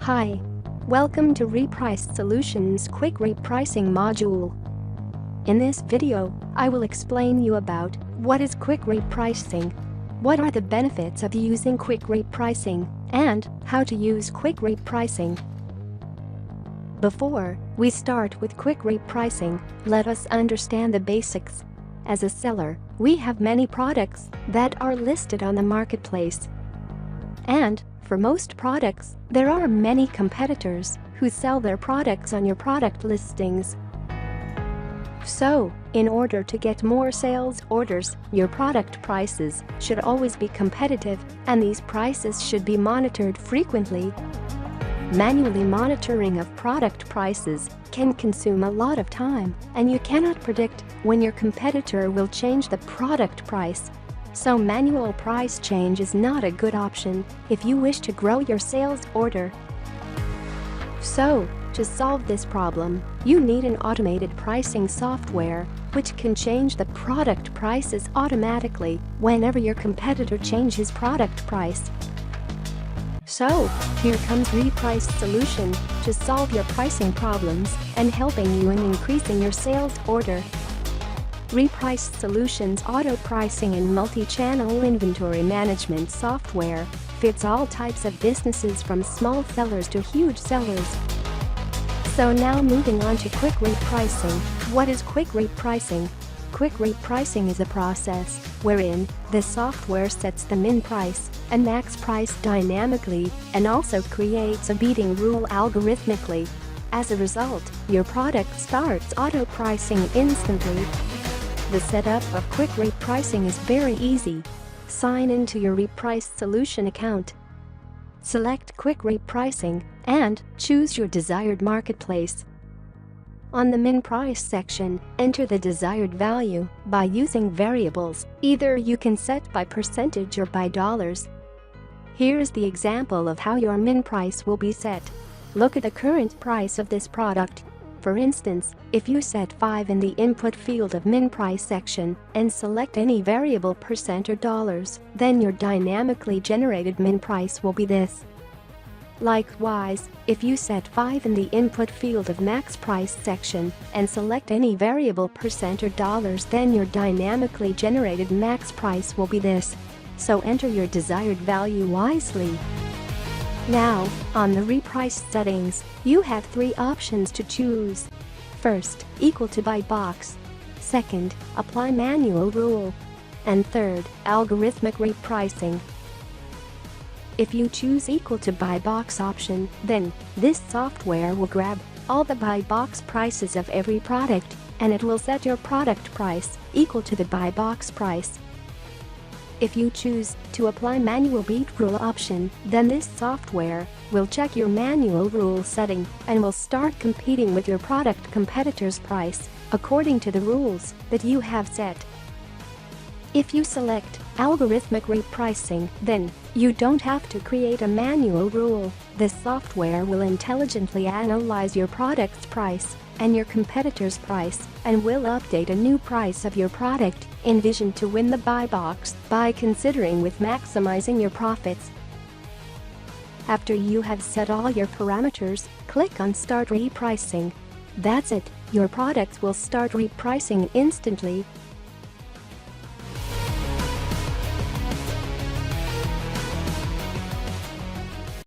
Hi. Welcome to Reprice Solutions Quick Repricing Module. In this video, I will explain you about what is quick repricing, what are the benefits of using quick repricing, and how to use quick repricing. Before we start with quick repricing, let us understand the basics. As a seller, we have many products that are listed on the marketplace. And for most products, there are many competitors who sell their products on your product listings. So, in order to get more sales orders, your product prices should always be competitive, and these prices should be monitored frequently. Manually monitoring of product prices can consume a lot of time, and you cannot predict when your competitor will change the product price. So manual price change is not a good option if you wish to grow your sales order. So, to solve this problem, you need an automated pricing software which can change the product prices automatically whenever your competitor changes product price. So, here comes Reprice Solution to solve your pricing problems and helping you in increasing your sales order. Reprice Solutions auto pricing and multi-channel inventory management software fits all types of businesses from small sellers to huge sellers. So now moving on to quick repricing. What is quick repricing? Quick repricing is a process wherein the software sets the min price and max price dynamically and also creates a beating rule algorithmically. As a result, your product starts auto pricing instantly. The setup of quick repricing is very easy. Sign into your Reprice Solution account. Select Quick Repricing and choose your desired marketplace. On the min price section, enter the desired value by using variables. Either you can set by percentage or by dollars. Here's the example of how your min price will be set. Look at the current price of this product. For instance, if you set 5 in the input field of min price section and select any variable percent or dollars, then your dynamically generated min price will be this. Likewise, if you set 5 in the input field of max price section and select any variable percent or dollars, then your dynamically generated max price will be this. So enter your desired value wisely. Now, on the Reprice settings, you have 3 options to choose. First, equal to buy box. Second, apply manual rule. And third, algorithmic repricing. If you choose equal to buy box option, then this software will grab all the buy box prices of every product, and it will set your product price equal to the buy box price. If you choose to apply manual beat rule option, then this software will check your manual rule setting and will start competing with your product competitor's price according to the rules that you have set. If you select algorithmic repricing, then you don't have to create a manual rule. This software will intelligently analyze your product's price and your competitor's price and will update a new price of your product envisioned to win the buy box by considering with maximizing your profits. After you have set all your parameters, click on Start Repricing. That's it, your products will start repricing instantly